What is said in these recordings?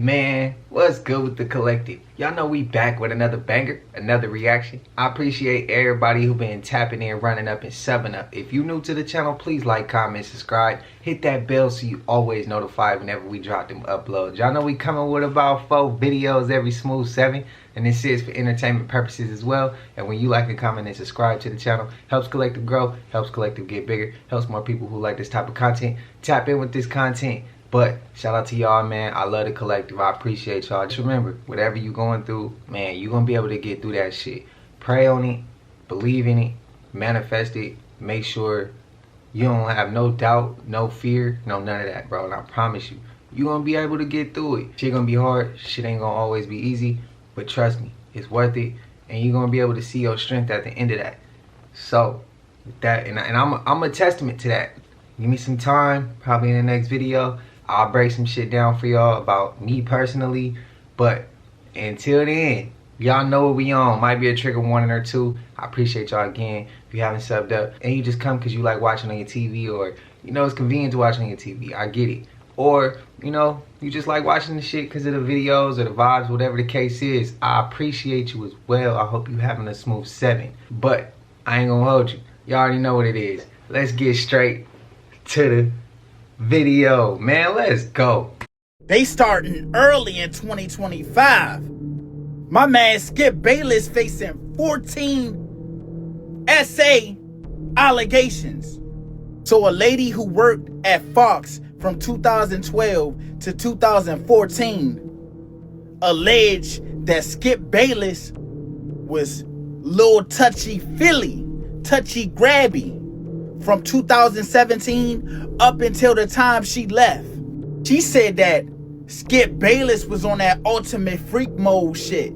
Man, what's good with the collective? Y'all know we back with another banger, another reaction. I appreciate everybody who been tapping in, running up, and subbing up. If you new to the channel, please like, comment, subscribe. Hit that bell so you always notified whenever we drop them uploads. Y'all know we coming with about 4 videos every smooth 7. And this is for entertainment purposes as well. And when you like and comment and subscribe to the channel, helps collective grow, helps collective get bigger, helps more people who like this type of content tap in with this content. But shout out to y'all, man. I love the collective. I appreciate y'all. Just remember, whatever you going through, man, you're going to be able to get through that shit. Pray on it, believe in it, manifest it. Make sure you don't have no doubt, no fear, no none of that, bro. And I promise you, you're going to be able to get through it. Shit going to be hard. Shit ain't going to always be easy. But trust me, it's worth it. And you're going to be able to see your strength at the end of that. So, with that, and I'm a testament to that. Give me some time, probably in the next video. I'll break some shit down for y'all about me personally. But until then, y'all know what we on. Might be a trigger warning or two. I appreciate y'all again. If you haven't subbed up and you just come because you like watching on your TV, or you know it's convenient to watch on your TV, I get it. Or you know you just like watching the shit because of the videos or the vibes, whatever the case is. I appreciate you as well. I hope you having a smooth 7. But I ain't gonna hold you. You already know what it is. Let's get straight to the video, man. Let's go. They starting early in 2025. My man Skip Bayless facing 14 SA allegations. So a lady who worked at Fox from 2012 to 2014 alleged that Skip Bayless was little touchy-feely, touchy-grabby from 2017 up until the time she left. She said that Skip Bayless was on that ultimate freak mode shit.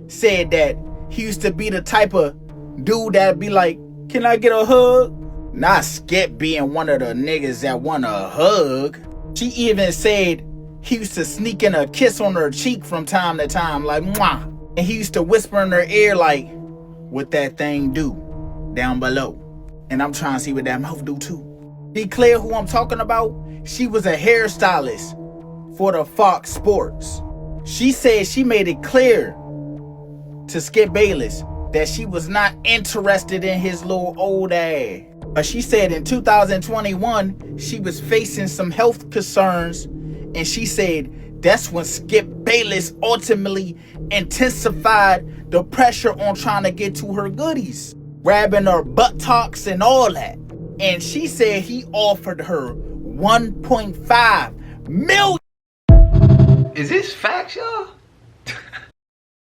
Said that he used to be the type of dude that'd be like, can I get a hug? Not Skip being one of the niggas that want a hug. She even said he used to sneak in a kiss on her cheek from time to time, like mwah. And he used to whisper in her ear like, what that thing do down below. And I'm trying to see what that mouth do too. Be clear who I'm talking about? She was a hairstylist for the Fox Sports. She said she made it clear to Skip Bayless that she was not interested in his little old ass. But she said in 2021, she was facing some health concerns, and she said that's when Skip Bayless ultimately intensified the pressure on trying to get to her goodies, grabbing her buttocks and all that. And she said he offered her 1.5 million. Is this facts, y'all?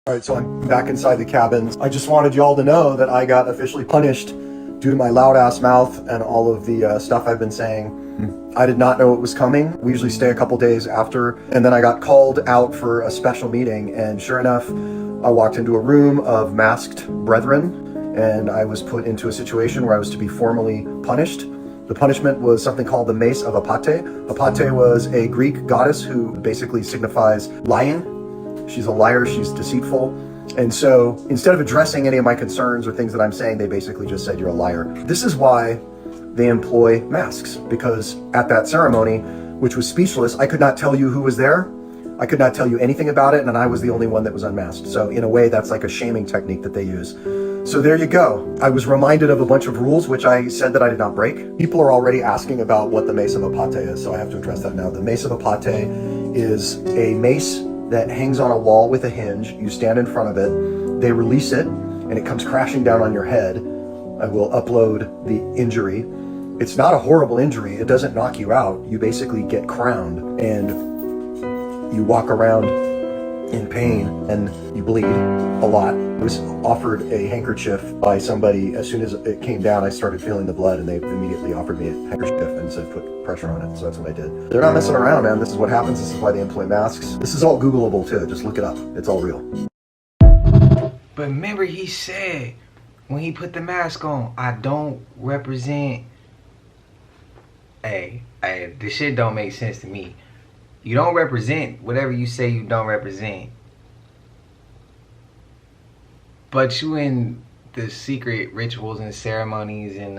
Alright, so I'm back inside the cabin. I just wanted y'all to know that I got officially punished due to my loud ass mouth and all of the stuff I've been saying. I did not know it was coming. We usually stay a couple days after, and then I got called out for a special meeting, and sure enough, I walked into a room of masked brethren, and I was put into a situation where I was to be formally punished. The punishment was something called the Mace of Apate. Apate was a Greek goddess who basically signifies lying. She's a liar, she's deceitful. And so instead of addressing any of my concerns or things that I'm saying, they basically just said, you're a liar. This is why they employ masks, because at that ceremony, which was speechless, I could not tell you who was there. I could not tell you anything about it, and I was the only one that was unmasked. So in a way, that's like a shaming technique that they use. So there you go. I was reminded of a bunch of rules, which I said that I did not break. People are already asking about what the Mace of Apate is, so I have to address that now. The Mace of Apate is a mace that hangs on a wall with a hinge. You stand in front of it, they release it, and it comes crashing down on your head. I will upload the injury. It's not a horrible injury. It doesn't knock you out. You basically get crowned, and you walk around in pain, and you bleed a lot. I was offered a handkerchief by somebody. As soon as it came down, I started feeling the blood, and they immediately offered me a handkerchief and said put pressure on it, so that's what I did. They're not messing around, man. This is what happens. This is why they employ masks. This is all Googleable too. Just look it up. It's all real. But remember, he said when he put the mask on, I don't represent. Hey, this shit don't make sense to me. You don't represent whatever you say you don't represent. But you in the secret rituals and ceremonies and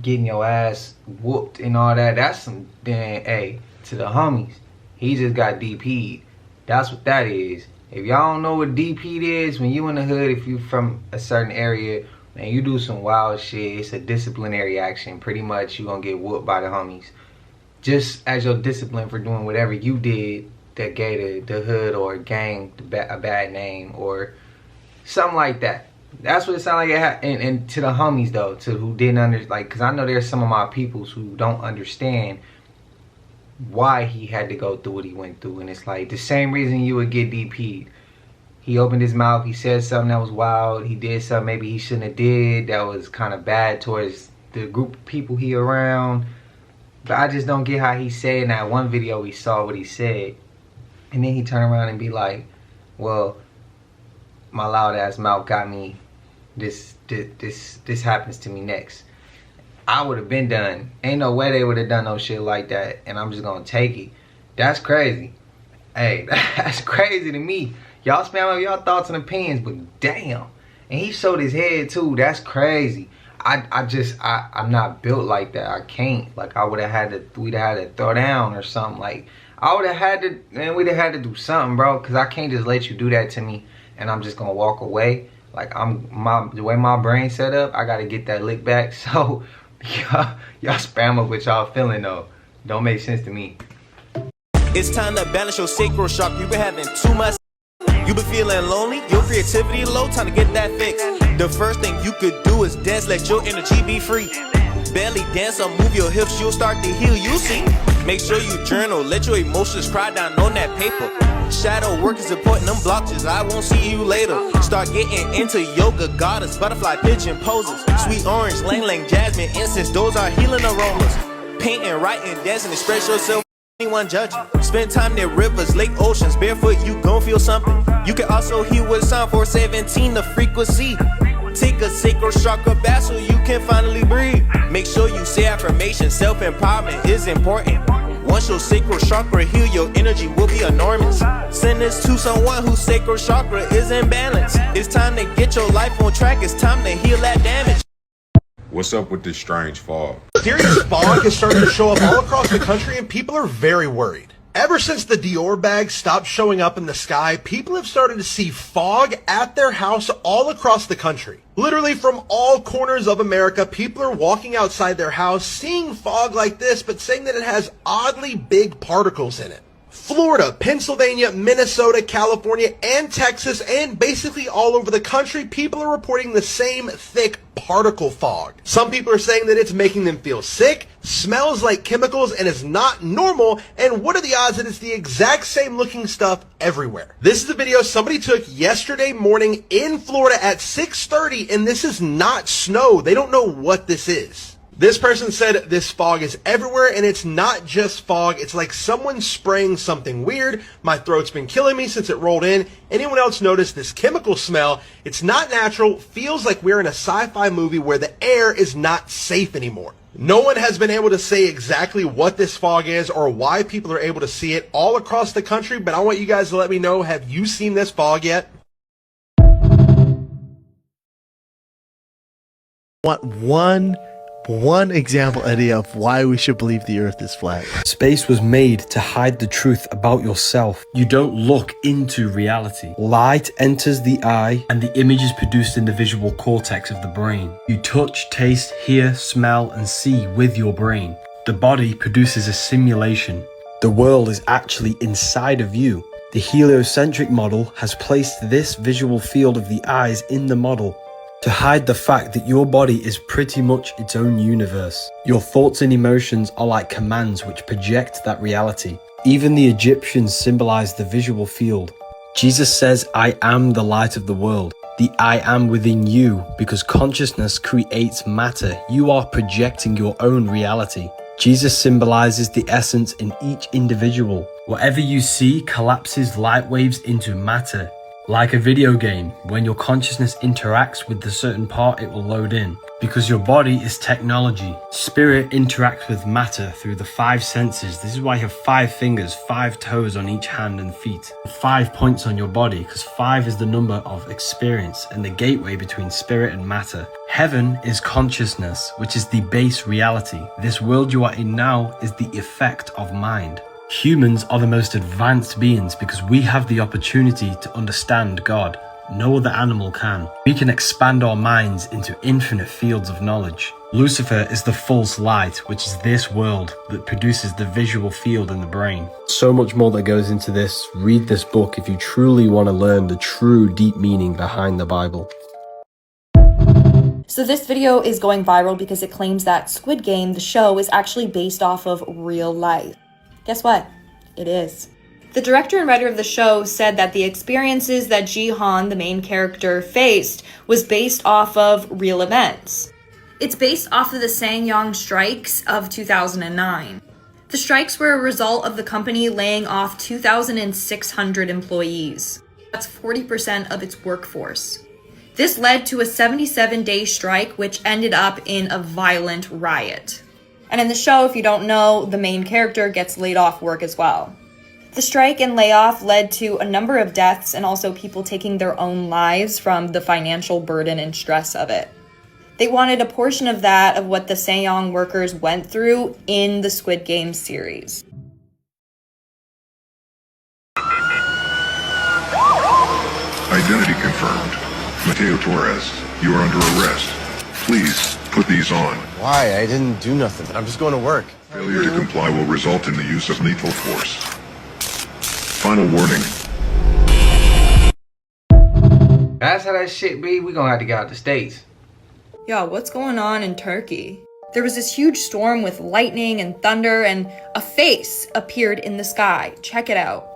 getting your ass whooped and all that, that's some damn, hey, to the homies, he just got DP'd. That's what that is. If y'all don't know what DP'd is, when you in the hood, if you from a certain area, man, you do some wild shit, it's a disciplinary action. Pretty much, you gonna get whooped by the homies. Just as your discipline for doing whatever you did that gave the hood or gang a bad name or something like that. That's what it sounded like. And to the homies though, to who didn't understand, like, because I know there's some of my peoples who don't understand why he had to go through what he went through. And it's like the same reason you would get DP'd. He opened his mouth, he said something that was wild, he did something maybe he shouldn't have did that was kind of bad towards the group of people he around. But I just don't get how he said in that one video we saw what he said. And then he turned around and be like, well, my loud ass mouth got me, this happens to me next. I would have been done. Ain't no way they would have done no shit like that. And I'm just gonna take it. That's crazy. Hey, that's crazy to me. Y'all spam up y'all thoughts and opinions, but damn. And he showed his head too. That's crazy. I'm not built like that. I can't. Like, we'd have had to throw down or something. Like, I would have had to, man, we'd have had to do something, bro. Cause I can't just let you do that to me and I'm just gonna walk away. Like, the way my brain set up, I gotta get that lick back. So y'all spam up what y'all feeling though. Don't make sense to me. It's time to balance your sacral chakra. You been having too much. You been feeling lonely, your creativity low, time to get that fixed. The first thing you could do is dance, let your energy be free. Belly dance or move your hips, you'll start to heal, you see. Make sure you journal, let your emotions cry down on that paper. Shadow work is important, them blockages, I won't see you later. Start getting into yoga, goddess, butterfly, pigeon poses. Sweet orange, lang lang, jasmine, incense, those are healing aromas. Painting, writing, dancing, express yourself. Anyone judging. Spend time near rivers, lake, oceans, barefoot, you gon' feel something. You can also hear with sound 417, the frequency. Take a sacral chakra bath so you can finally breathe. Make sure you say affirmations, self-empowerment is important. Once your sacral chakra heal, your energy will be enormous. Send this to someone whose sacral chakra is in balance. It's time to get your life on track, it's time to heal that damage. What's up with this strange fog? Serious fog has started to show up all across the country and people are very worried. Ever since the Dior bag stopped showing up in the sky, people have started to see fog at their house all across the country. Literally from all corners of America, people are walking outside their house, seeing fog like this, but saying that it has oddly big particles in it. Florida, Pennsylvania, Minnesota, California, and Texas, and basically all over the country, people are reporting the same thick particle fog. Some people are saying that it's making them feel sick, smells like chemicals, and is not normal, and what are the odds that it's the exact same looking stuff everywhere? This is a video somebody took yesterday morning in Florida at 6:30, and this is not snow. They don't know what this is. This person said this fog is everywhere, and it's not just fog. It's like someone spraying something weird. My throat's been killing me since it rolled in. Anyone else notice this chemical smell? It's not natural. Feels like we're in a sci-fi movie where the air is not safe anymore. No one has been able to say exactly what this fog is or why people are able to see it all across the country, but I want you guys to let me know, have you seen this fog yet? Want one example, Eddie, of why we should believe the earth is flat. Space was made to hide the truth about yourself. You don't look into reality. Light enters the eye and the image is produced in the visual cortex of the brain. You touch, taste, hear, smell, and see with your brain. The body produces a simulation. The world is actually inside of you. The heliocentric model has placed this visual field of the eyes in the model to hide the fact that your body is pretty much its own universe. Your thoughts and emotions are like commands which project that reality. Even the Egyptians symbolized the visual field. Jesus says, I am the light of the world. The I am within you, because consciousness creates matter. You are projecting your own reality. Jesus symbolizes the essence in each individual. Whatever you see collapses light waves into matter. Like a video game, when your consciousness interacts with the certain part, it will load in. Because your body is technology. Spirit interacts with matter through the 5 senses. This is why you have 5 fingers, 5 toes on each hand and feet. 5 points on your body, because 5 is the number of experience and the gateway between spirit and matter. Heaven is consciousness, which is the base reality. This world you are in now is the effect of mind. Humans are the most advanced beings because we have the opportunity to understand God. No other animal can. We can expand our minds into infinite fields of knowledge. Lucifer is the false light, which is this world that produces the visual field in the brain. So much more that goes into this. Read this book if you truly want to learn the true deep meaning behind the Bible. So this video is going viral because it claims that Squid Game, the show, is actually based off of real life. Guess what? It is. The director and writer of the show said that the experiences that Ji-han, the main character, faced was based off of real events. It's based off of the Sanyang strikes of 2009. The strikes were a result of the company laying off 2,600 employees. That's 40% of its workforce. This led to a 77-day strike, which ended up in a violent riot. And in the show, if you don't know, the main character gets laid off work as well. The strike and layoff led to a number of deaths and also people taking their own lives from the financial burden and stress of it. They wanted a portion of that, of what the Sanyang workers went through, in the Squid Game series. Identity confirmed. Mateo Torres, you are under arrest. Please put these on. Why? I didn't do nothing. I'm just going to work. Failure to comply will result in the use of lethal force. Final warning. That's how that shit be. We gonna have to get out the States. Yo, what's going on in Turkey? There was this huge storm with lightning and thunder, and a face appeared in the sky. Check it out.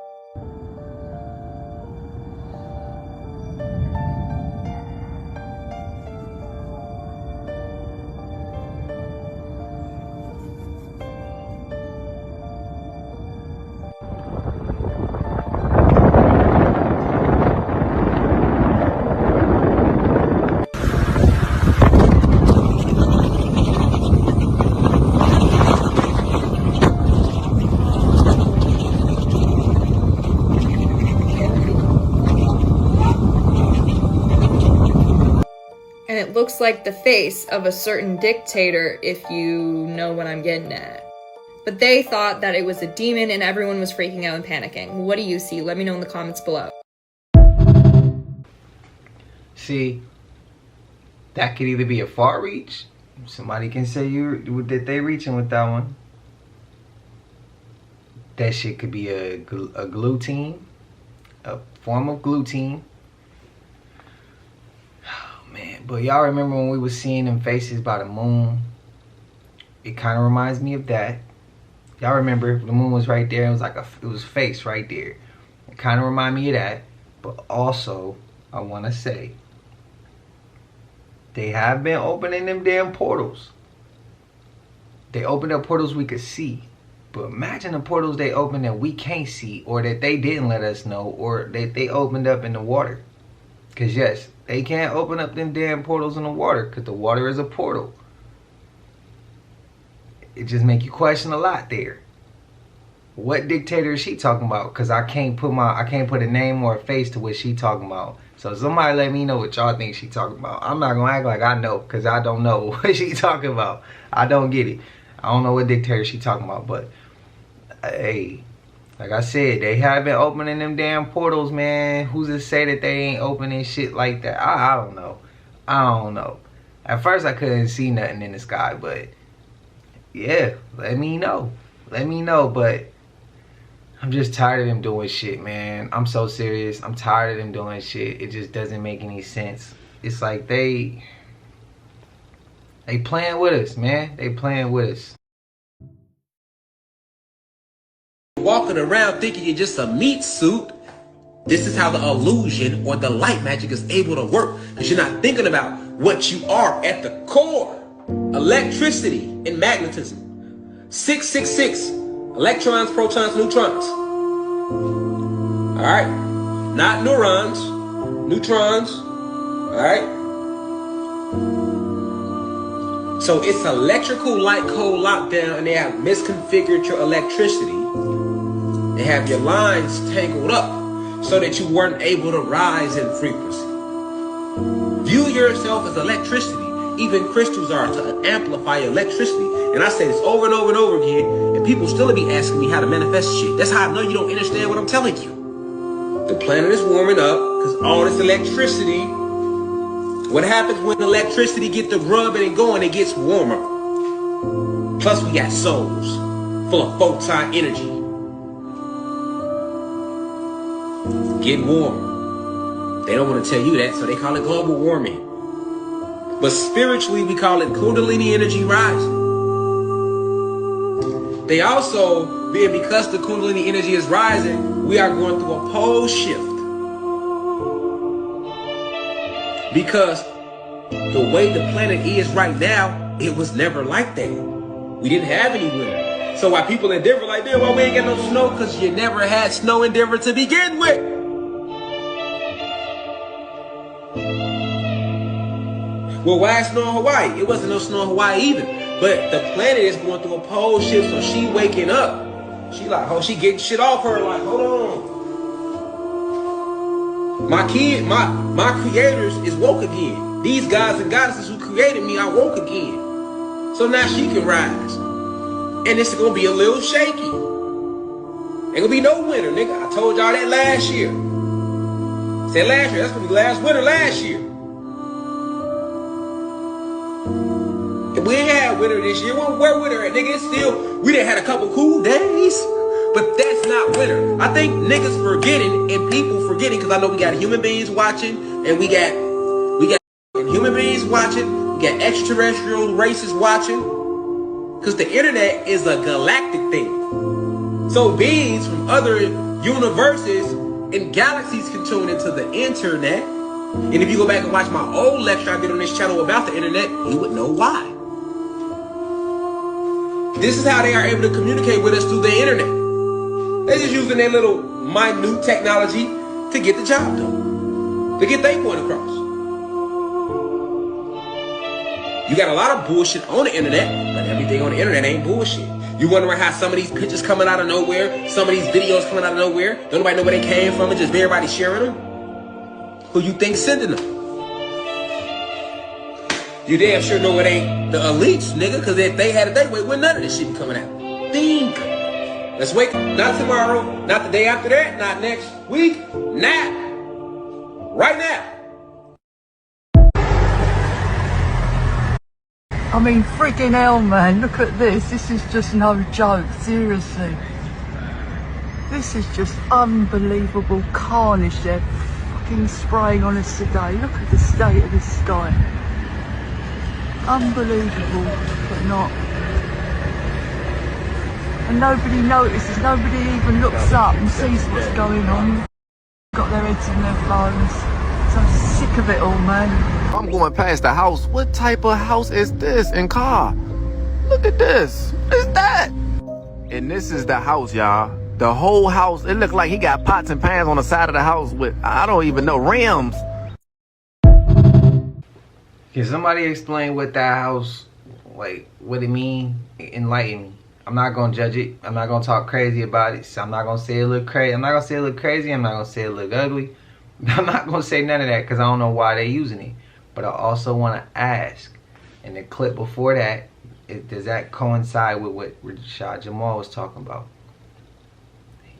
And it looks like the face of a certain dictator, if you know what I'm getting at. But they thought that it was a demon and everyone was freaking out and panicking. What do you see? Let me know in the comments below. See, that could either be a far reach. Somebody can say that they reaching with that one. That shit could be a glutine, a form of glutine. Man, but y'all remember when we was seeing them faces by the moon? It kind of reminds me of that. Y'all remember the moon was right there. It was like it was a face right there. It kind of remind me of that. But also, I want to say, they have been opening them damn portals. They opened up portals we could see. But imagine the portals they opened that we can't see, or that they didn't let us know, or that they opened up in the water. Because yes, they can't open up them damn portals in the water because the water is a portal. It just make you question a lot there. What dictator is she talking about? Because I can't put a name or a face to what she talking about. So somebody let me know what y'all think she talking about. I'm not gonna act like I know, because I don't know what she talking about. I don't get it. I don't know what dictator she talking about, but hey, like I said, they have been opening them damn portals, man. Who's to say that they ain't opening shit like that? I don't know. I don't know. At first, I couldn't see nothing in the sky, but yeah, let me know. Let me know, but I'm just tired of them doing shit, man. I'm so serious. I'm tired of them doing shit. It just doesn't make any sense. It's like they playing with us, man. They playing with us. Walking around thinking you're just a meat suit. This is how the illusion or the light magic is able to work, because you're not thinking about what you are at the core. Electricity and magnetism. 666. Electrons, protons, neutrons. All right. Not neurons. neutrons, all right? So it's electrical light code lockdown, and they have misconfigured your electricity. They have your lines tangled up so that you weren't able to rise in frequency. View yourself as electricity. Even crystals are to amplify electricity. And I say this over and over and over again, and people still be asking me how to manifest shit. That's how I know you don't understand what I'm telling you. The planet is warming up because all this electricity. What happens when electricity gets the rubbing and going? It gets warmer. Plus we got souls full of photon energy. Get warm. They don't want to tell you that, so they call it global warming. But spiritually, we call it Kundalini energy rising. They also, because the Kundalini energy is rising, we are going through a pole shift. Because the way the planet is right now, it was never like that. We didn't have any winter. So why people in Denver like, damn, why we ain't got no snow? Because you never had snow in Denver to begin with. Well, why snow in Hawaii? It wasn't no snow in Hawaii either. But the planet is going through a pole shift, so she waking up. She like, oh, she getting shit off her. Like, hold on. My creators is woke again. These gods and goddesses who created me are woke again. So now she can rise. And it's gonna be a little shaky. Ain't gonna be no winter, nigga. I told y'all that last year. Said last year, that's gonna be last winter last year. We ain't had winter this year. Where winter at, nigga? It's still, we done had a couple cool days, but that's not winter. I think niggas forgetting and people forgetting, because I know we got human beings watching, and we got human beings watching, we got extraterrestrial races watching, because the internet is a galactic thing. So beings from other universes and galaxies can tune into the internet. And if you go back and watch my old lecture I did on this channel about the internet, you would know why. This is how they are able to communicate with us through the internet. They're just using their little minute technology to get the job done, to get their point across. You got a lot of bullshit on the internet, but everything on the internet ain't bullshit. You wondering how some of these pictures coming out of nowhere, some of these videos coming out of nowhere, don't nobody know where they came from, and just everybody sharing them? Who you think sending them? You damn sure know it ain't the elites, nigga, because if they had it their way, none of this shit be coming out. Think. Let's wake up. Not tomorrow, not the day after that, not next week, now. Right now. I mean, freaking hell, man, look at this. This is just no joke, seriously. This is just unbelievable carnage they're fucking spraying on us today. Look at the state of the sky. Unbelievable, but not. And nobody notices, nobody even looks up and sees what's going on. Got their heads in their phones. So I'm sick of it all, man. I'm going past the house. What type of house is this in car? Look at this. What is that? And this is the house, y'all. The whole house. It looked like he got pots and pans on the side of the house with, I don't even know, rims. Can somebody explain what that house, like, what it mean? Enlighten me. I'm not gonna judge it. I'm not gonna talk crazy about it. So I'm not gonna say it look crazy. I'm not gonna say it look crazy. I'm not gonna say it look ugly. I'm not gonna say none of that because I don't know why they're using it. But I also want to ask, in the clip before that, does that coincide with what Rashad Jamal was talking about?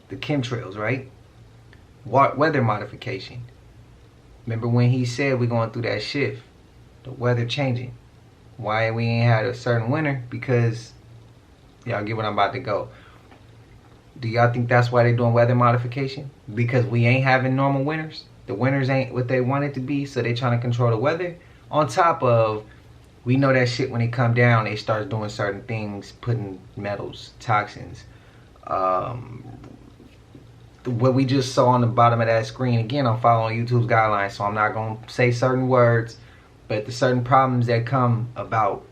The chemtrails, right? Weather modification. Remember when he said we're going through that shift? The weather changing. Why we ain't had a certain winter? Because, y'all get what I'm about to go. Do y'all think that's why they're doing weather modification? Because we ain't having normal winters? The winters ain't what they want it to be, so they trying to control the weather? On top of, we know that shit when they come down, they start doing certain things, putting metals, toxins. What we just saw on the bottom of that screen, again, I'm following YouTube's guidelines, so I'm not going to say certain words, but the certain problems that come about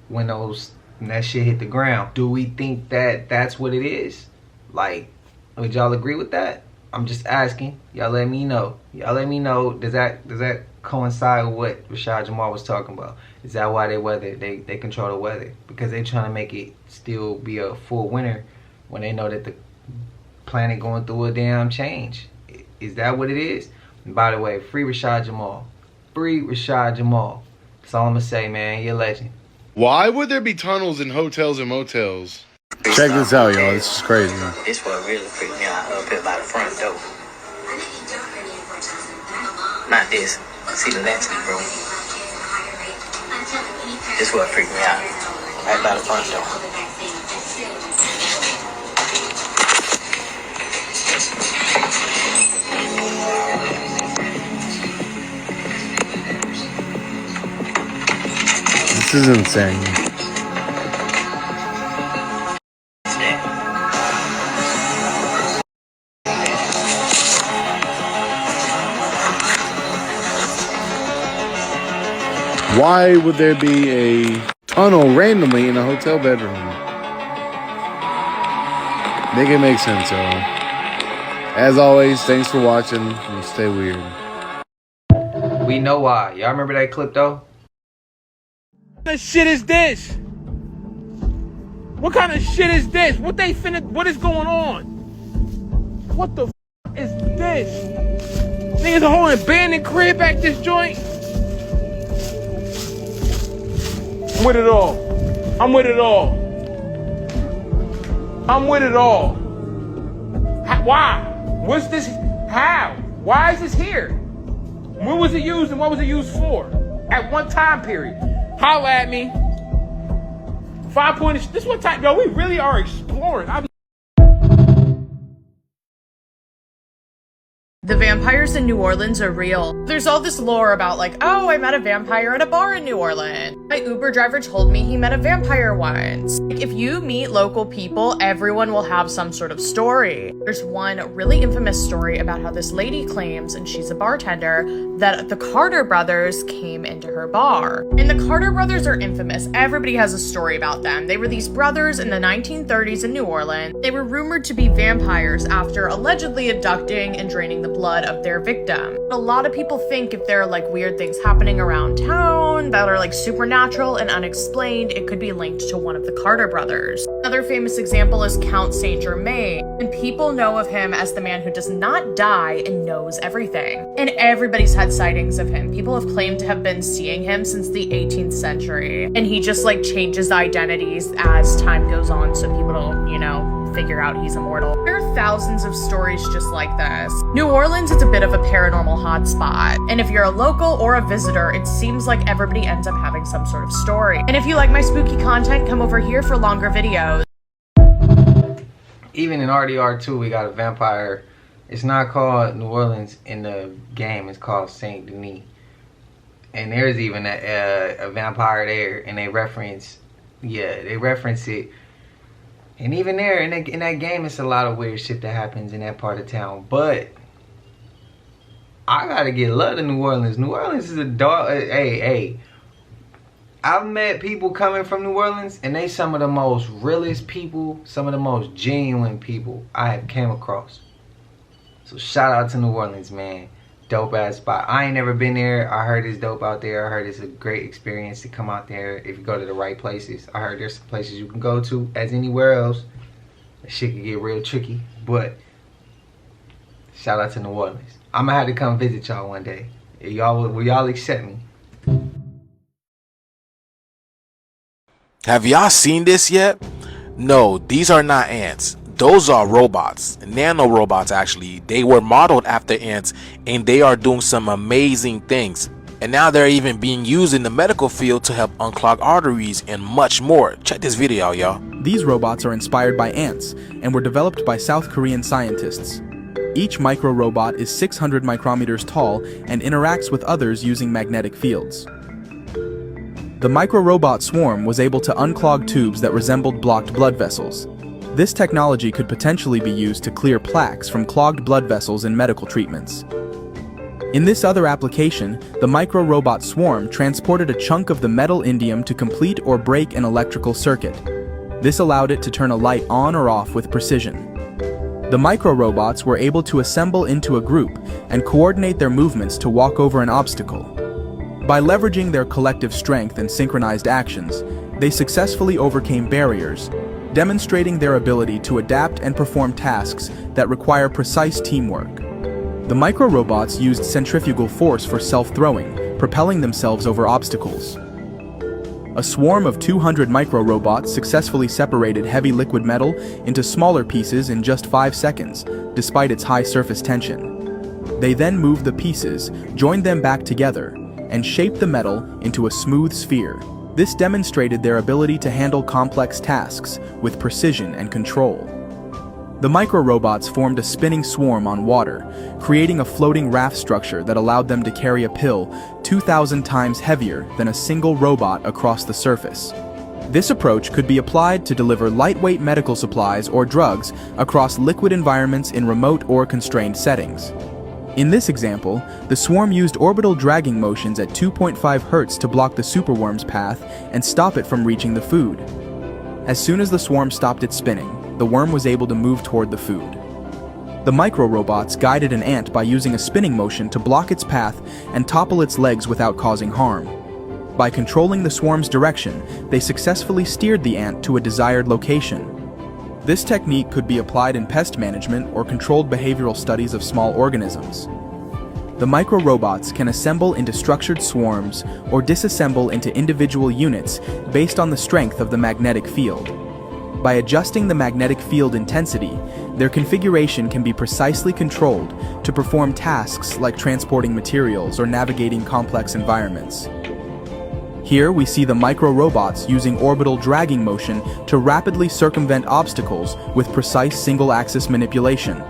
when that shit hit the ground. Do we think that that's what it is? Like, would y'all agree with that? I'm just asking. Y'all let me know. Y'all let me know. Does that coincide with what Rashad Jamal was talking about? Is that why they control the weather? Because they trying to make it still be a full winter when they know that the planet going through a damn change. Is that what it is? And by the way, free Rashad Jamal. Free Rashad Jamal. That's all I'm gonna say, man. You're a legend. Why would there be tunnels in hotels and motels? Check this out, y'all. This is crazy. This what really freaked me out up here by the front door. Not this. See the latch, bro. This what freaked me out. Right by the front door. This is insane. Why would there be a tunnel randomly in a hotel bedroom? Make it make sense, y'all. As always, thanks for watching and stay weird. We know why. Y'all remember that clip though? What kind of shit is this? What kind of shit is this? What is going on? What the f is this? Niggas a whole abandoned crib back this joint? I'm with it all. I'm with it all. I'm with it all. Why? What's this? How? Why is this here? When was it used and what was it used for? At what time period? Holla at me. 5 point. This one time, yo, we really are exploring. The vampires in New Orleans are real. There's all this lore about like, oh, I met a vampire at a bar in New Orleans. My Uber driver told me he met a vampire once. If you meet local people, everyone will have some sort of story. There's one really infamous story about how this lady claims, and she's a bartender, that the Carter brothers came into her bar. And the Carter brothers are infamous. Everybody has a story about them. They were these brothers in the 1930s in New Orleans. They were rumored to be vampires after allegedly abducting and draining the blood of their victim. A lot of people think if there are like weird things happening around town that are like supernatural and unexplained, it could be linked to one of the Carter brothers. Another famous example is Count Saint Germain, and people know of him as the man who does not die and knows everything. And everybody's had sightings of him. People have claimed to have been seeing him since the 18th century, and he just like changes identities as time goes on so people don't, you know, figure out he's immortal. There are thousands of stories just like this. New Orleans is a bit of a paranormal hotspot, and if you're a local or a visitor, it seems like everybody ends up having some sort of story. And if you like my spooky content, come over here for longer videos. Even in RDR2, we got a vampire. It's not called New Orleans in the game. It's called Saint Denis. And there's even a vampire there, and they reference it. And even there, in that game, it's a lot of weird shit that happens in that part of town. But I gotta get love to New Orleans. New Orleans is a dog. Hey. I've met people coming from New Orleans, and they some of the most realest people, some of the most genuine people I have came across. So shout out to New Orleans, man. Dope ass spot. I ain't never been there. I heard it's dope out there. I heard it's a great experience to come out there if you go to the right places. I heard there's some places you can go to as anywhere else. That shit can get real tricky, but shout out to New Orleans. I'm gonna have to come visit y'all one day. Will y'all accept me? Have y'all seen this yet? No, these are not ants. Those are robots, nano robots actually. They were modeled after ants, and they are doing some amazing things. And now they're even being used in the medical field to help unclog arteries and much more. Check this video out, y'all. These robots are inspired by ants and were developed by South Korean scientists. Each micro-robot is 600 micrometers tall and interacts with others using magnetic fields. The micro-robot swarm was able to unclog tubes that resembled blocked blood vessels. This technology could potentially be used to clear plaques from clogged blood vessels in medical treatments. In this other application, the micro-robot swarm transported a chunk of the metal indium to complete or break an electrical circuit. This allowed it to turn a light on or off with precision. The micro-robots were able to assemble into a group and coordinate their movements to walk over an obstacle. By leveraging their collective strength and synchronized actions, they successfully overcame barriers, demonstrating their ability to adapt and perform tasks that require precise teamwork. The micro-robots used centrifugal force for self-throwing, propelling themselves over obstacles. A swarm of 200 micro-robots successfully separated heavy liquid metal into smaller pieces in just 5 seconds, despite its high surface tension. They then moved the pieces, joined them back together, and shaped the metal into a smooth sphere. This demonstrated their ability to handle complex tasks with precision and control. The micro-robots formed a spinning swarm on water, creating a floating raft structure that allowed them to carry a pill 2,000 times heavier than a single robot across the surface. This approach could be applied to deliver lightweight medical supplies or drugs across liquid environments in remote or constrained settings. In this example, the swarm used orbital dragging motions at 2.5 Hz to block the superworm's path and stop it from reaching the food. As soon as the swarm stopped its spinning, the worm was able to move toward the food. The micro-robots guided an ant by using a spinning motion to block its path and topple its legs without causing harm. By controlling the swarm's direction, they successfully steered the ant to a desired location. This technique could be applied in pest management or controlled behavioral studies of small organisms. The micro-robots can assemble into structured swarms or disassemble into individual units based on the strength of the magnetic field. By adjusting the magnetic field intensity, their configuration can be precisely controlled to perform tasks like transporting materials or navigating complex environments. Here we see the micro-robots using orbital dragging motion to rapidly circumvent obstacles with precise single-axis manipulation.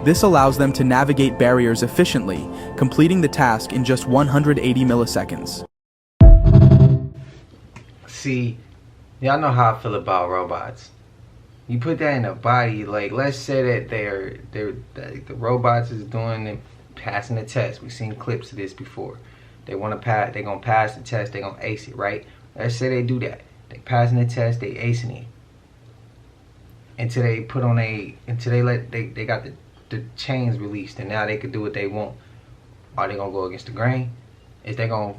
This allows them to navigate barriers efficiently, completing the task in just 180 milliseconds. See, y'all know how I feel about robots. You put that in a body, like let's say that the robots is doing and passing the test. We've seen clips of this before. They want to pass. They're gonna pass the test. They're gonna ace it, right? Let's say they do that. They passing the test. They acing it. Until they put on they got the chains released, and now they can do what they want. Are they gonna go against the grain? Is they gonna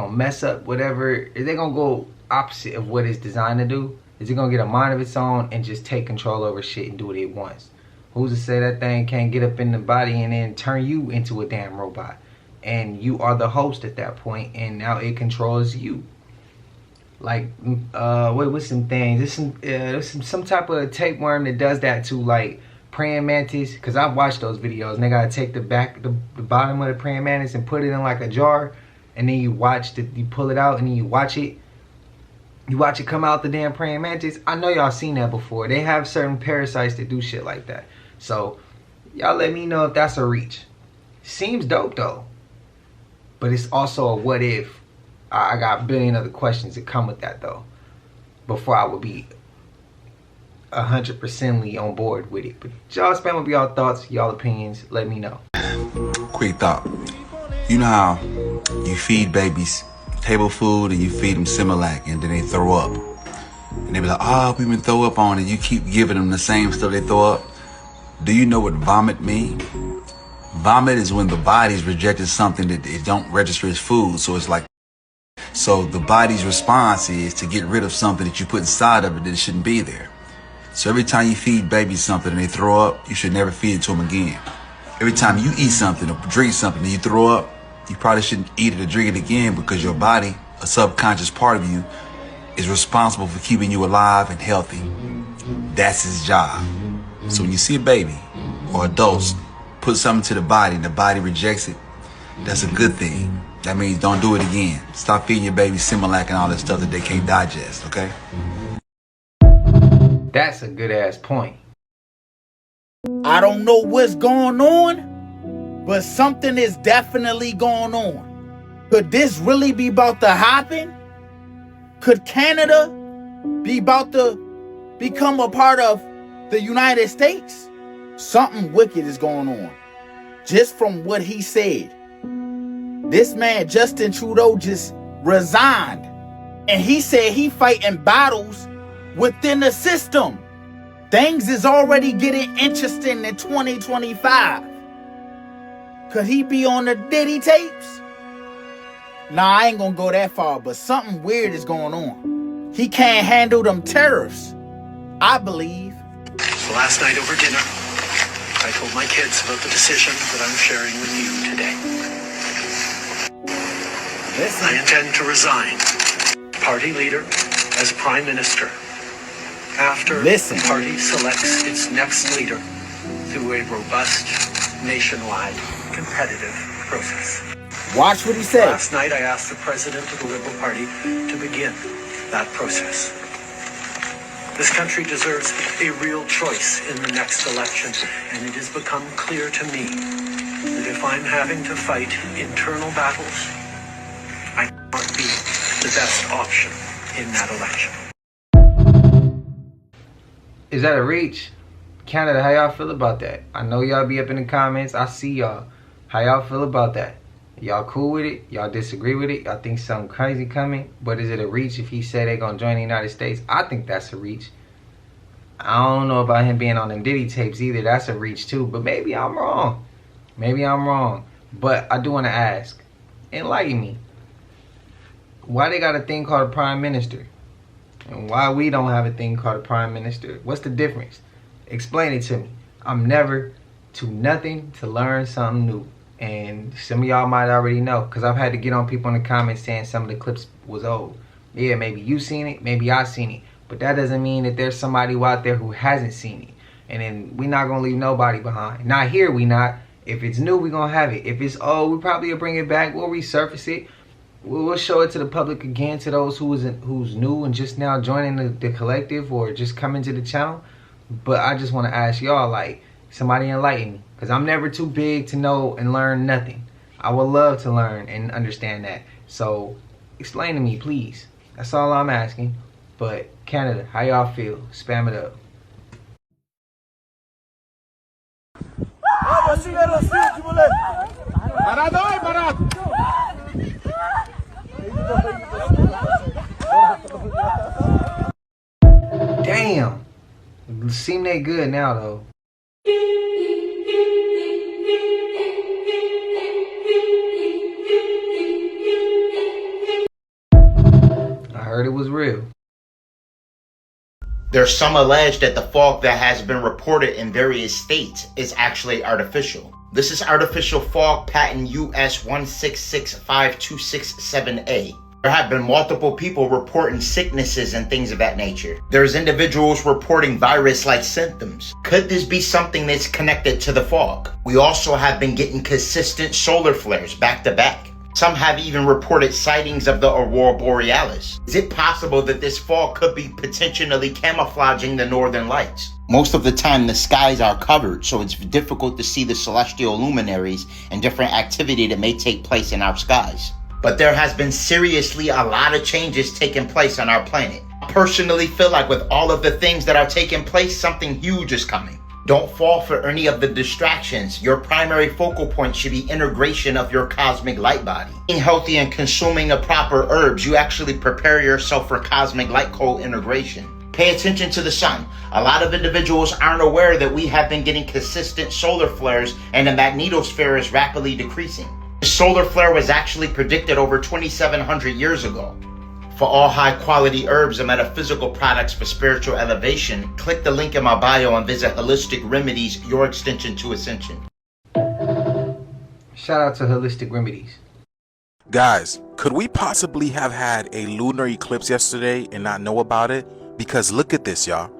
mess up whatever? Is they gonna go opposite of what it's designed to do? Is it gonna get a mind of its own and just take control over shit and do what it wants? Who's to say that thing can't get up in the body and then turn you into a damn robot? And you are the host at that point, and now it controls you. Like, what's some things? There's some type of tapeworm that does that to like praying mantis. Cause I've watched those videos, and they gotta take the bottom of the praying mantis and put it in like a jar, and then you pull it out, and then you watch it come out the damn praying mantis. I know y'all seen that before. They have certain parasites that do shit like that. So y'all let me know if that's a reach. Seems dope though, but it's also a what if. I got a billion other questions that come with that though, before I would be 100%ly on board with it. But y'all spam up y'all thoughts, y'all opinions. Let me know. Quick thought. You know how you feed babies table food and you feed them Similac and then they throw up, and they be like, oh, we've been throw up on it. You keep giving them the same stuff they throw up. Do you know what vomit means? Vomit is when the body's rejected something that it don't register as food. So the body's response is to get rid of something that you put inside of it that shouldn't be there. So every time you feed babies something and they throw up, you should never feed it to them again. Every time you eat something or drink something and you throw up, you probably shouldn't eat it or drink it again, because your body, a subconscious part of you, is responsible for keeping you alive and healthy. That's his job. So when you see a baby or adults put something to the body and the body rejects it, that's a good thing. That means don't do it again. Stop feeding your baby Similac and all that stuff that they can't digest, okay? That's a good ass point. I don't know what's going on, but something is definitely going on. Could this really be about to happen? Could Canada be about to become a part of the United States? Something wicked is going on. Just from what he said. This man, Justin Trudeau, just resigned. And he said he fighting battles within the system. Things is already getting interesting in 2025. Could he be on the Diddy tapes? Nah, I ain't gonna go that far, but something weird is going on. He can't handle them tariffs, I believe. Last night over dinner, I told my kids about the decision that I'm sharing with you today. I intend to resign party leader as prime minister after the party selects its next leader through a robust, nationwide, competitive process. Watch what he said. Last night I asked the president of the Liberal Party to begin that process. This country deserves a real choice in the next election, and it has become clear to me that if I'm having to fight internal battles, I cannot be the best option in that election. Is that a reach? Canada, how y'all feel about that? I know y'all be up in the comments. I see y'all. How y'all feel about that? Y'all cool with it? Y'all disagree with it? Y'all think something crazy coming? But is it a reach if he said they're going to join the United States? I think that's a reach. I don't know about him being on the Diddy tapes either. That's a reach too. But maybe I'm wrong. Maybe I'm wrong. But I do want to ask. Enlighten me. Why they got a thing called a prime minister? And why we don't have a thing called a prime minister? What's the difference? Explain it to me. I'm never to nothing to learn something new. And some of y'all might already know, because I've had to get on people in the comments saying some of the clips was old. Yeah, maybe you seen it, maybe I seen it. But that doesn't mean that there's somebody out there who hasn't seen it. And then we're not going to leave nobody behind. Not here, we not. If it's new, we're going to have it. If it's old, we probably will bring it back. We'll resurface it. We'll show it to the public again, to those who's new and just now joining the collective or just coming to the channel. But I just want to ask y'all, like, somebody enlighten me. Because I'm never too big to know and learn nothing. I would love to learn and understand that. So explain to me, please. That's all I'm asking. But Canada, how y'all feel? Spam it up. Damn. Seem they good now though. I heard it was real. There's some allege that the fog that has been reported in various states is actually artificial. This is artificial fog patent US 1665267A. There have been multiple people reporting sicknesses and things of that nature. There's individuals reporting virus-like symptoms. Could this be something that's connected to the fog? We also have been getting consistent solar flares back to back. Some have even reported sightings of the aurora borealis. Is it possible that this fog could be potentially camouflaging the northern lights? Most of the time the skies are covered, so it's difficult to see the celestial luminaries and different activity that may take place in our skies. But there has been seriously a lot of changes taking place on our planet. I personally feel like with all of the things that are taking place, something huge is coming. Don't fall for any of the distractions. Your primary focal point should be integration of your cosmic light body. Being healthy and consuming the proper herbs, you actually prepare yourself for cosmic light co-integration. Pay attention to the sun. A lot of individuals aren't aware that we have been getting consistent solar flares and the magnetosphere is rapidly decreasing. The solar flare was actually predicted over 2,700 years ago. For all high-quality herbs and metaphysical products for spiritual elevation, click the link in my bio and visit Holistic Remedies, your extension to ascension. Shout out to Holistic Remedies. Guys, could we possibly have had a lunar eclipse yesterday and not know about it? Because look at this, y'all.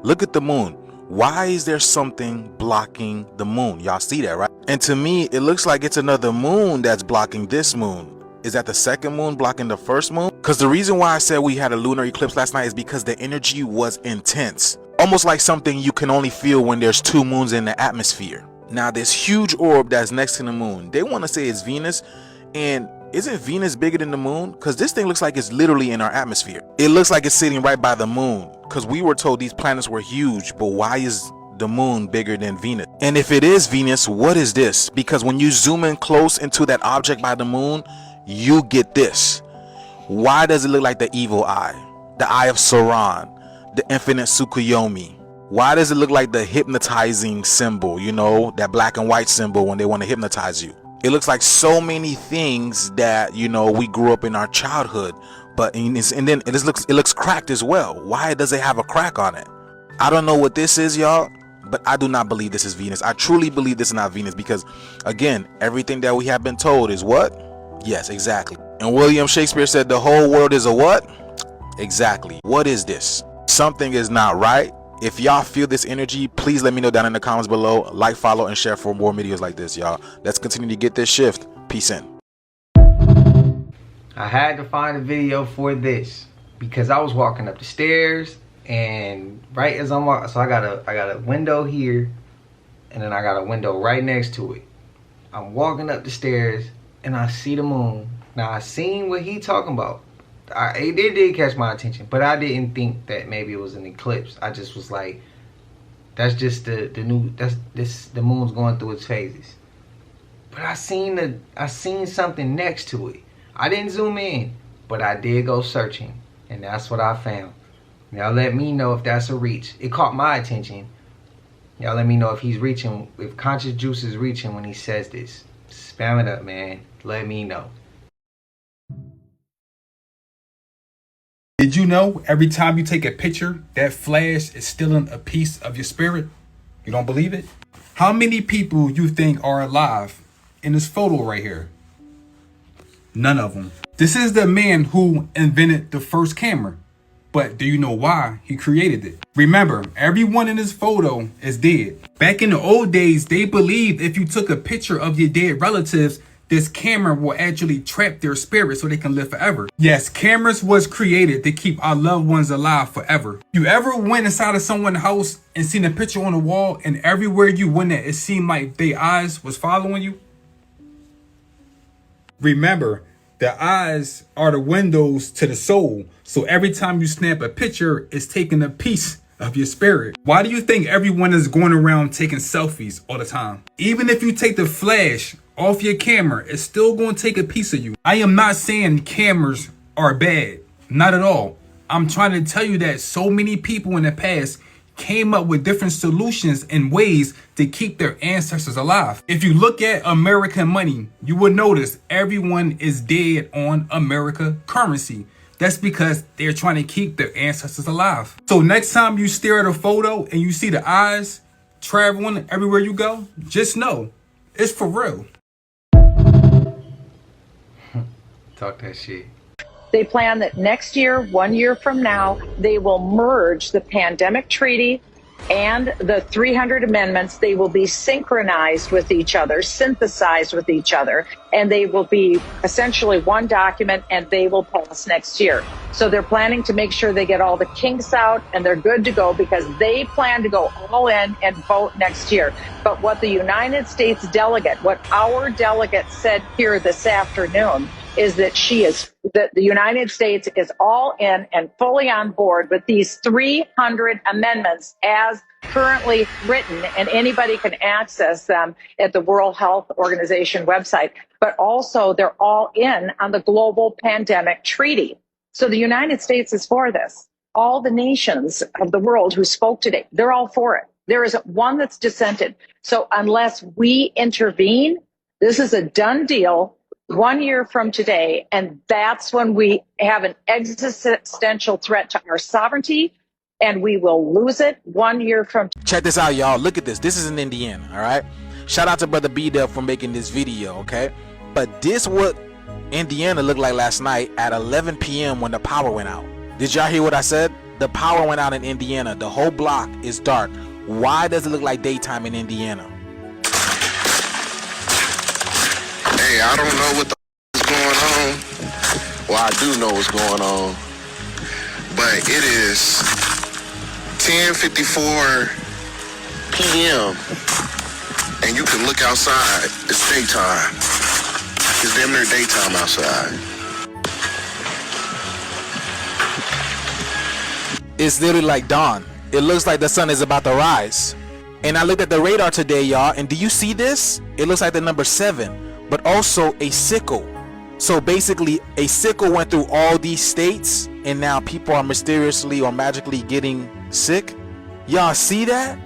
Look at the moon. Why is there something blocking the moon? Y'all see that, right? And to me, it looks like it's another moon that's blocking this moon. Is that the second moon blocking the first moon? Because the reason why I said we had a lunar eclipse last night is because the energy was intense. Almost like something you can only feel when there's two moons in the atmosphere. Now, this huge orb that's next to the moon, they want to say it's Venus. And isn't Venus bigger than the moon? Because this thing looks like it's literally in our atmosphere. It looks like it's sitting right by the moon. Because we were told these planets were huge, but why is the moon bigger than Venus? And if it is Venus, what is this? Because when you zoom in close into that object by the moon, you get this. Why does it look like the evil eye? The eye of Sauron, the infinite Tsukuyomi. Why does it look like the hypnotizing symbol, you know, that black and white symbol when they want to hypnotize you? It looks like so many things that, you know, we grew up in our childhood, but and then it looks cracked as well. Why does it have a crack on it? I don't know what this is, y'all, but I do not believe this is Venus. I truly believe this is not Venus because, again, everything that we have been told is what? Yes, exactly. And William Shakespeare said the whole world is a what? Exactly. What is this? Something is not right. If y'all feel this energy, please let me know down in the comments below. Like, follow, and share for more videos like this, y'all. Let's continue to get this shift. Peace in. I had to find a video for this because I was walking up the stairs, and right as I'm walking, so I got a window here, and then I got a window right next to it. I'm walking up the stairs, and I see the moon. Now I seen what he talking about. It did catch my attention, but I didn't think that maybe it was an eclipse. I just was like, that's just the moon's going through its phases. But I seen something next to it. I didn't zoom in, but I did go searching, and that's what I found. Y'all let me know if that's a reach. It caught my attention. Y'all let me know if he's reaching, if Conscious Juice is reaching when he says this. Spam it up, man. Let me know. Did you know every time you take a picture, that flash is stealing a piece of your spirit? You don't believe it? How many people you think are alive in this photo right here? None of them. This is the man who invented the first camera. But do you know why he created it? Remember, everyone in this photo is dead. Back in the old days, they believed if you took a picture of your dead relatives, this camera will actually trap their spirit so they can live forever. Yes, cameras was created to keep our loved ones alive forever. You ever went inside of someone's house and seen a picture on the wall, and everywhere you went at, it seemed like their eyes was following you? Remember, the eyes are the windows to the soul. So every time you snap a picture, it's taking a piece of your spirit. Why do you think everyone is going around taking selfies all the time? Even if you take the flash off your camera, it's still going to take a piece of you. I am not saying cameras are bad. Not at all. I'm trying to tell you that so many people in the past came up with different solutions and ways to keep their ancestors alive. If you look at American money, you will notice everyone is dead on America currency. That's because they're trying to keep their ancestors alive. So next time you stare at a photo and you see the eyes traveling everywhere you go, just know it's for real. Talk that shit. They plan that next year, 1 year from now, they will merge the pandemic treaty and the 300 amendments. They will be synchronized with each other, synthesized with each other, and they will be essentially one document, and they will pass next year. So they're planning to make sure they get all the kinks out and they're good to go because they plan to go all in and vote next year. But what the United States delegate, what our delegate said here this afternoon, is that the United States is all in and fully on board with these 300 amendments as currently written, and anybody can access them at the World Health Organization website. But also they're all in on the global pandemic treaty. So the United States is for this. All the nations of the world who spoke today, they're all for it. There isn't one that's dissented. So unless we intervene, this is a done deal. 1 year from today, and that's when we have an existential threat to our sovereignty, and we will lose it 1 year from today. Check this out, y'all. Look at this. This is in Indiana, all right? Shout out to Brother B-Dub for making this video, okay? But this what Indiana looked like last night at 11 p.m. when the power went out. Did y'all hear what I said? The power went out in Indiana. The whole block is dark. Why does it look like daytime in Indiana? Hey, I don't know what the is going on. Well, I do know what's going on. But it is 10:54 p.m. and you can look outside. It's daytime. It's damn near daytime outside. It's literally like dawn. It looks like the sun is about to rise. And I looked at the radar today, y'all, and do you see this? It looks like the number 7, but also a sickle. So basically, a sickle went through all these states, and now people are mysteriously or magically getting sick. Y'all see that?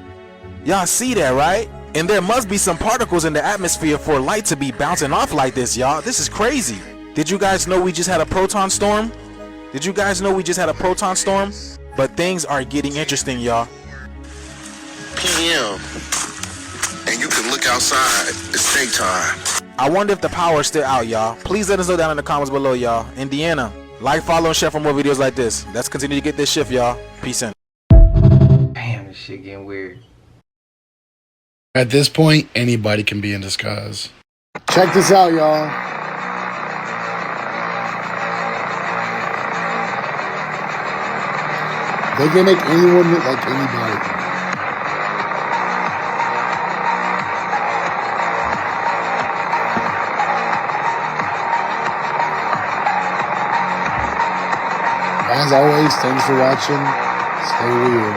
Y'all see that, right? And there must be some particles in the atmosphere for light to be bouncing off like this, y'all. This is crazy. Did you guys know we just had a proton storm? Did you guys know we just had a proton storm? But things are getting interesting, y'all. PM. And you can look outside. It's daytime. I wonder if the power is still out, y'all. Please let us know down in the comments below, y'all. Indiana, like, follow, and share for more videos like this. Let's continue to get this shift, y'all. Peace in. Damn, this shit getting weird. At this point, anybody can be in disguise. Check this out, y'all. They can make anyone look like anybody. As always, thanks for watching. Stay weird.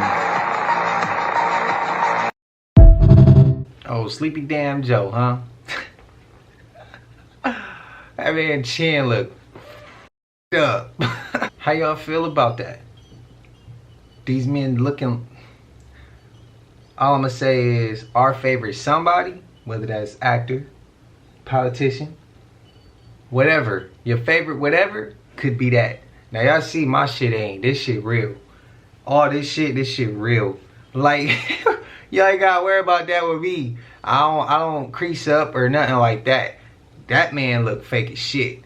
Oh, Sleepy Damn Joe, huh? That man chin look up. How y'all feel about that? These men looking... All I'm gonna say is our favorite somebody, whether that's actor, politician, whatever. Your favorite whatever could be that. Now y'all see my shit ain't. This shit real. All this shit real. Like, y'all ain't gotta worry about that with me. I don't crease up or nothing like that. That man look fake as shit.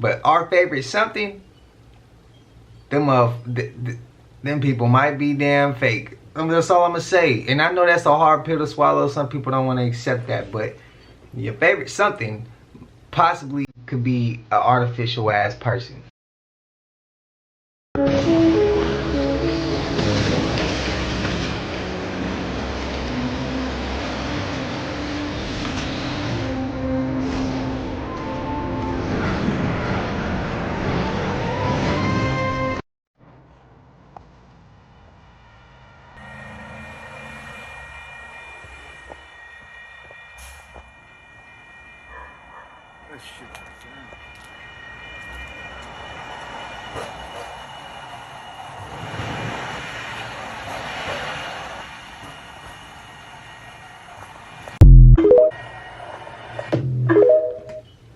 But our favorite something, them people might be damn fake. That's all I'm gonna say. And I know that's a hard pill to swallow. Some people don't want to accept that. But your favorite something possibly could be an artificial ass person.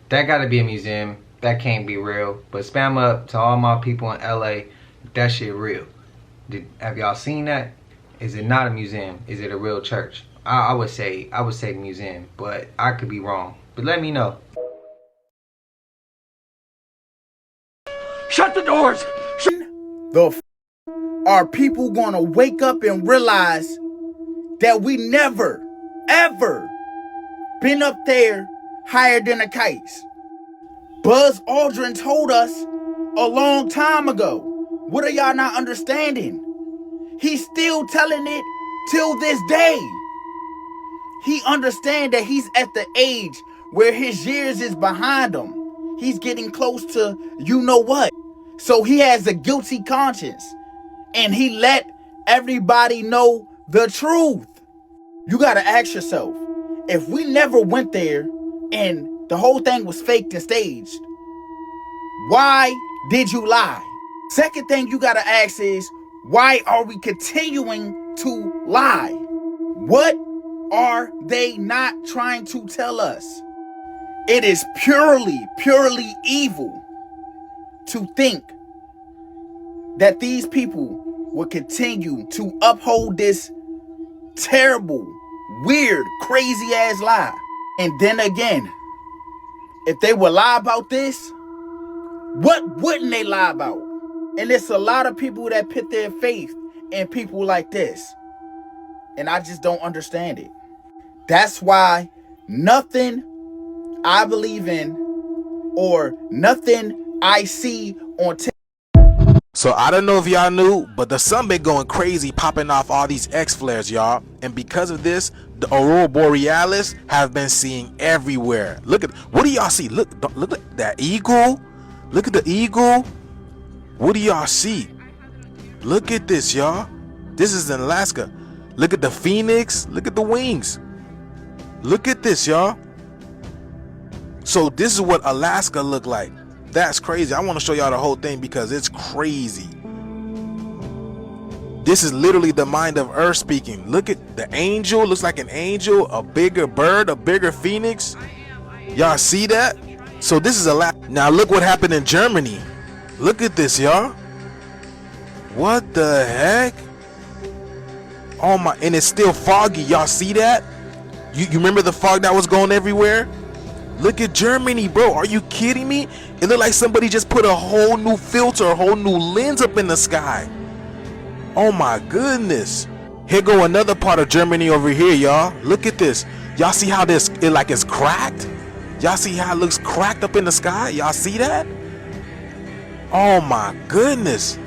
That gotta be a museum. That can't be real. But spam up to all my people in LA. That shit real. Have y'all seen that? Is it not a museum? Is it a real church? I would say museum, but I could be wrong. But let me know. Shut the doors! Are people gonna wake up and realize that we never, ever been up there higher than the kites? Buzz Aldrin told us a long time ago. What are y'all not understanding? He's still telling it till this day. He understands that he's at the age where his years is behind him. He's getting close to you know what. So he has a guilty conscience. And he let everybody know the truth. You gotta ask yourself, if we never went there and the whole thing was faked and staged, why did you lie? Second thing you gotta ask is, why are we continuing to lie? What are they not trying to tell us? It is purely evil to think that these people will continue to uphold this terrible, weird, crazy ass lie. And then again, if they would lie about this, what wouldn't they lie about? And it's a lot of people that put their faith in people like this. And I just don't understand it. That's why nothing I believe in or nothing I see on TikTok. So I don't know if y'all knew, but the sun been going crazy, popping off all these X flares, y'all. And because of this, the aurora borealis have been seen everywhere. Look at, what do y'all see? Look at that eagle. Look at the eagle. What do y'all see? Look at this, y'all. This is in Alaska. Look at the phoenix. Look at the wings. Look at this, y'all. So this is what Alaska looked like. That's crazy. I want to show y'all the whole thing because it's crazy. This is literally the mind of Earth speaking. Look at the angel, looks like an angel, a bigger bird, a bigger phoenix. Y'all see that? So this is a lot. Now look what happened in Germany. Look at this, y'all. What the heck? Oh my, and it's still foggy. Y'all see that? You remember the fog that was going everywhere? Look at Germany, bro. Are you kidding me? It looked like somebody just put a whole new filter, a whole new lens up in the sky. Oh my goodness. Here go another part of Germany over here, y'all. Look at this. Y'all see how this, it like it's cracked? Y'all see how it looks cracked up in the sky? Y'all see that? Oh my goodness.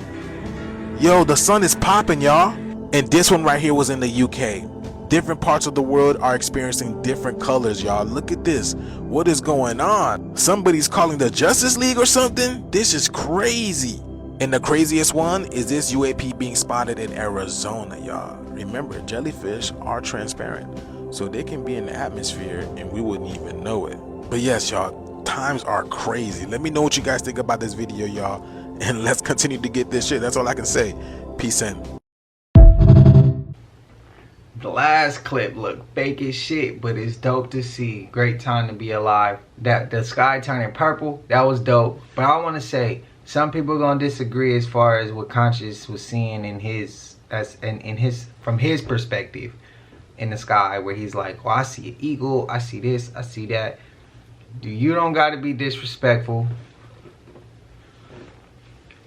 Yo, the sun is popping, y'all. And this one right here was in the UK. Different parts of the world are experiencing different colors, y'all. Look at this. What is going on? Somebody's calling the Justice League or something? This is crazy. And the craziest one is this UAP being spotted in Arizona, y'all. Remember, jellyfish are transparent, so they can be in the atmosphere and we wouldn't even know it. But yes, y'all, times are crazy. Let me know what you guys think about this video, y'all. And let's continue to get this shit. That's all I can say. Peace in. The last clip looked fake as shit, but it's dope to see. Great time to be alive. That the sky turning purple, that was dope. But I want to say, some people gonna disagree as far as what Conscious was seeing in his from his perspective in the sky, where he's like, well, I see an eagle, I see this, I see that. You don't gotta be disrespectful.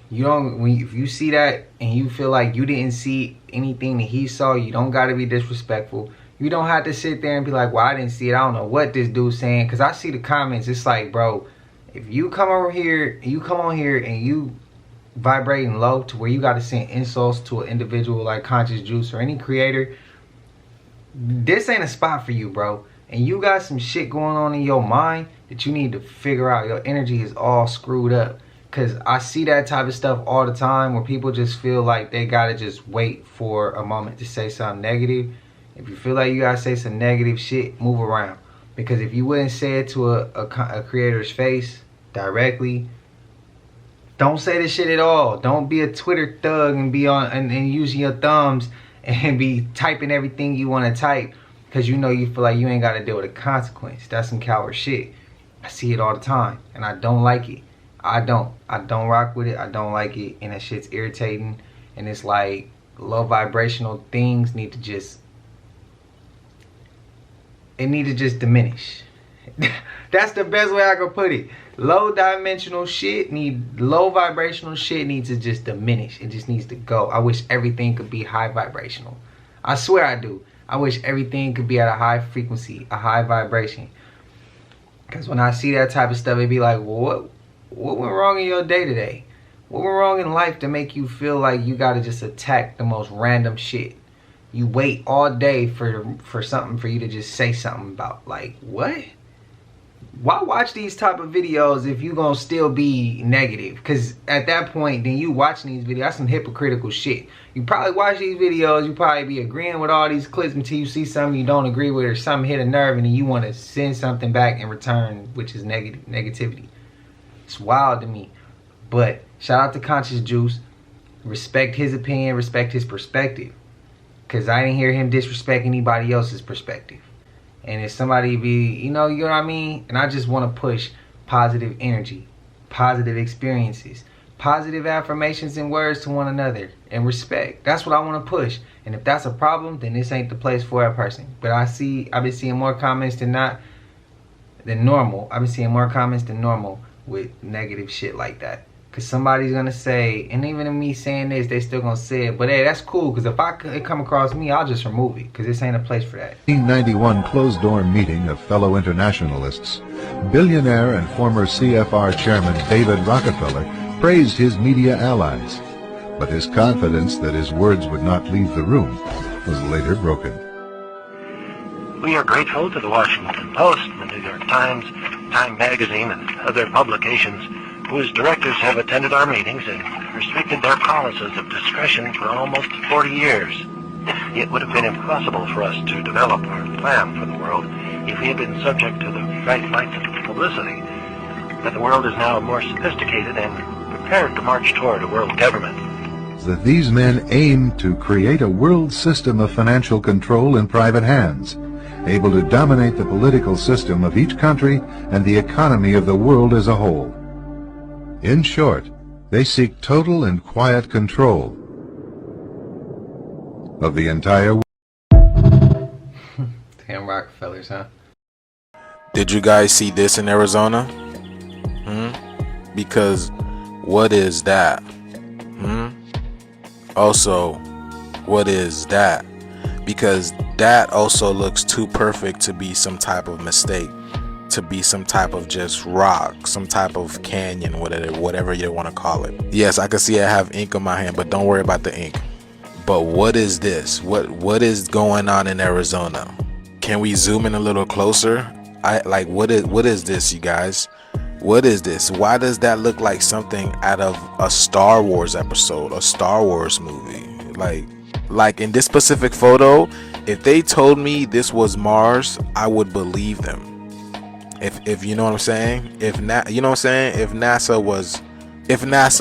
You don't, if you see that and you feel like you didn't see anything that he saw, you don't got to be disrespectful. You don't have to sit there and be like, well, I didn't see it. I don't know what this dude's saying. Because I see the comments. It's like, bro, if you come over here, you come on here and you vibrating low to where you got to send insults to an individual like Conscious Juice or any creator, this ain't a spot for you, bro. And you got some shit going on in your mind that you need to figure out. Your energy is all screwed up. Because I see that type of stuff all the time where people just feel like they got to just wait for a moment to say something negative. If you feel like you got to say some negative shit, move around. Because if you wouldn't say it to a creator's face directly, don't say this shit at all. Don't be a Twitter thug and be on and using your thumbs and be typing everything you want to type. Because you know you feel like you ain't got to deal with a consequence. That's some coward shit. I see it all the time and I don't like it. I don't rock with it. I don't like it, and that shit's irritating. And it's like low vibrational things need to just diminish. That's the best way I could put it. Low vibrational shit needs to just diminish. It just needs to go. I wish everything could be high vibrational. I swear I do. I wish everything could be at a high frequency, a high vibration. Because when I see that type of stuff, it'd be like, well, what went wrong in your day today? What went wrong in life to make you feel like you gotta just attack the most random shit? You wait all day for something for you to just say something about. Like, what? Why watch these type of videos if you gonna still be negative? Because at that point, then you watching these videos, that's some hypocritical shit. You probably watch these videos, you probably be agreeing with all these clips until you see something you don't agree with or something hit a nerve and then you want to send something back in return, which is negativity. It's wild to me. But shout out to Conscious Juice. Respect his opinion, respect his perspective. Because I didn't hear him disrespect anybody else's perspective. And if somebody be, you know what I mean? And I just want to push positive energy, positive experiences, positive affirmations and words to one another, and respect. That's what I want to push. And if that's a problem, then this ain't the place for a person. But I've been seeing more comments than normal. I've been seeing more comments than normal with negative shit like that. Because somebody's going to say, and even in me saying this, they still going to say it. But hey, that's cool, because if it come across me, I'll just remove it, because this ain't a place for that. 1991 closed-door meeting of fellow internationalists. Billionaire and former CFR chairman David Rockefeller praised his media allies. But his confidence that his words would not leave the room was later broken. We are grateful to the Washington Post, the New York Times, Time Magazine, and other publications whose directors have attended our meetings and restricted their policies of discretion for almost 40 years. It would have been impossible for us to develop our plan for the world if we had been subject to the bright lights of publicity. But the world is now more sophisticated and prepared to march toward a world government. that these men aim to create a world system of financial control in private hands, able to dominate the political system of each country and the economy of the world as a whole. In short, they seek total and quiet control of the entire world. Damn Rockefellers, huh? Did you guys see this in Arizona? Because what is that? Also, what is that? Because that also looks too perfect to be some type of mistake, to be some type of just rock, some type of canyon, whatever you want to call it. Yes, I can see I have ink on my hand, but don't worry about the ink. But what is this? What is going on in Arizona? Can we zoom in a little closer? What is this, you guys? What is this? Why does that look like something out of a Star Wars episode, a Star Wars movie? Like in this specific photo, if they told me this was Mars, I would believe them. If you know what I'm saying? If NASA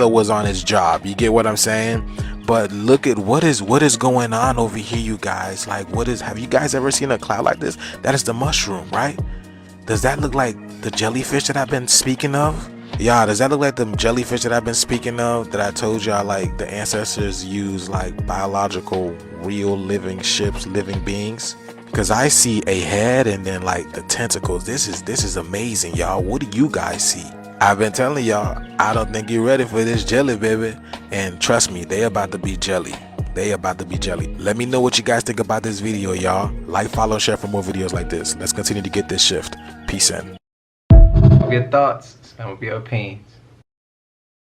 was on its job, you get what I'm saying? But look at what is going on over here, you guys. Like, have you guys ever seen a cloud like this? That is the mushroom, right? Does that look like the jellyfish that I've been speaking of? Yeah, does that look like the jellyfish that I've been speaking of, that I told y'all like the ancestors use like biological, real living ships, living beings? Because I see a head and then like the tentacles. This is amazing, y'all. What do you guys see? I've been telling y'all, I don't think you're ready for this jelly, baby. And trust me, they about to be jelly. They about to be jelly. Let me know what you guys think about this video, y'all. Like, follow, share for more videos like this. Let's continue to get this shift. Peace in. Your thoughts, some of your opinions.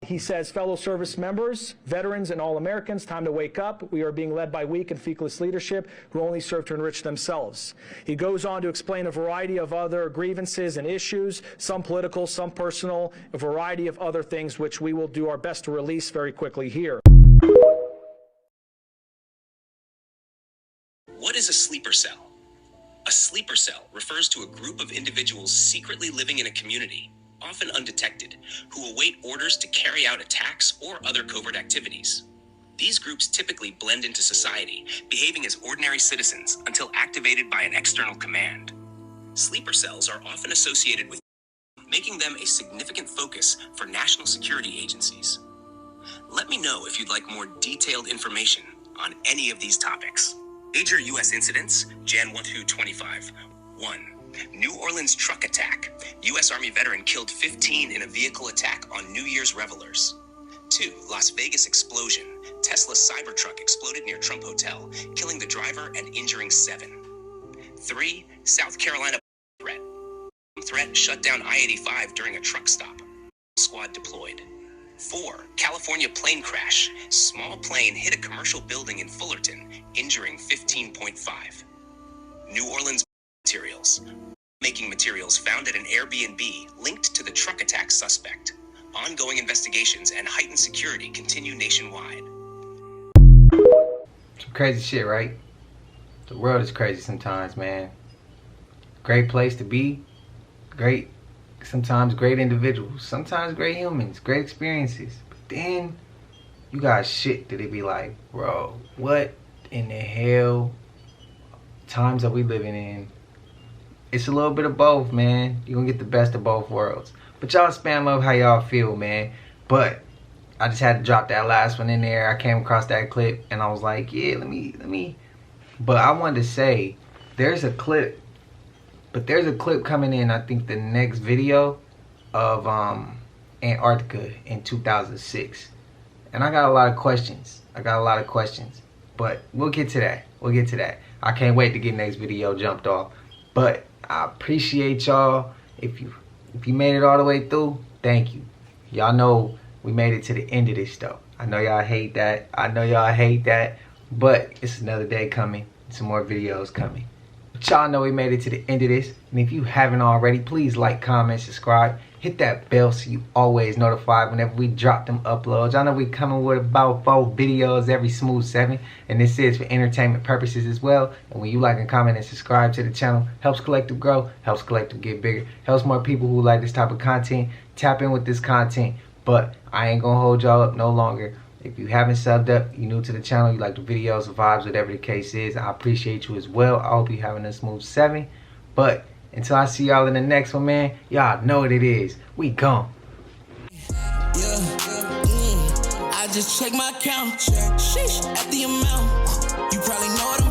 He says, fellow service members, veterans, and all Americans, time to wake up. We are being led by weak and feckless leadership who only serve to enrich themselves. He goes on to explain a variety of other grievances and issues, some political, some personal, a variety of other things which we will do our best to release very quickly here. What is a sleeper cell? A sleeper cell refers to a group of individuals secretly living in a community, often undetected, who await orders to carry out attacks or other covert activities. These groups typically blend into society, behaving as ordinary citizens until activated by an external command. Sleeper cells are often associated with making them a significant focus for national security agencies. Let me know if you'd like more detailed information on any of these topics. Major U.S. incidents, Jan 1-25. 1. New Orleans truck attack. U.S. Army veteran killed 15 in a vehicle attack on New Year's revelers. 2. Las Vegas explosion. Tesla Cybertruck exploded near Trump Hotel, killing the driver and injuring 7. 3. South Carolina threat shut down I-85 during a truck stop. Squad deployed. 4. California plane crash. Small plane hit a commercial building in Fullerton, injuring 15.5. New Orleans materials. Making materials found at an Airbnb linked to the truck attack suspect. Ongoing investigations and heightened security continue nationwide. Some crazy shit, right? The world is crazy sometimes, man. Great place to be. Sometimes great individuals. Sometimes great humans. Great experiences. But then you got shit that it be like, bro, what in the hell times are we living in? It's a little bit of both, man. You're gonna get the best of both worlds. But y'all spam love how y'all feel, man. But I just had to drop that last one in there. I came across that clip and I was like, yeah, let me. But I wanted to say, there's a clip coming in, I think the next video of Antarctica in 2006. And I got a lot of questions. But we'll get to that. I can't wait to get next video jumped off. But I appreciate y'all. If you made it all the way through, thank you. Y'all know we made it to the end of this though. I know y'all hate that. But it's another day coming. Some more videos coming. But y'all know we made it to the end of this. And if you haven't already, please like, comment, subscribe. Hit that bell so you always notified whenever we drop them uploads. Y'all know we coming with about 4 videos every smooth 7. And this is for entertainment purposes as well. And when you like and comment and subscribe to the channel, helps Collective grow, helps Collective get bigger, helps more people who like this type of content tap in with this content. But I ain't gonna hold y'all up no longer. If you haven't subbed up, you new to the channel, you like the videos, the vibes, whatever the case is, I appreciate you as well. I hope you're having a smooth 7. But until I see y'all in the next one, man, y'all know what it is. We gone. I just check my account. Sheesh, at the amount. You probably know what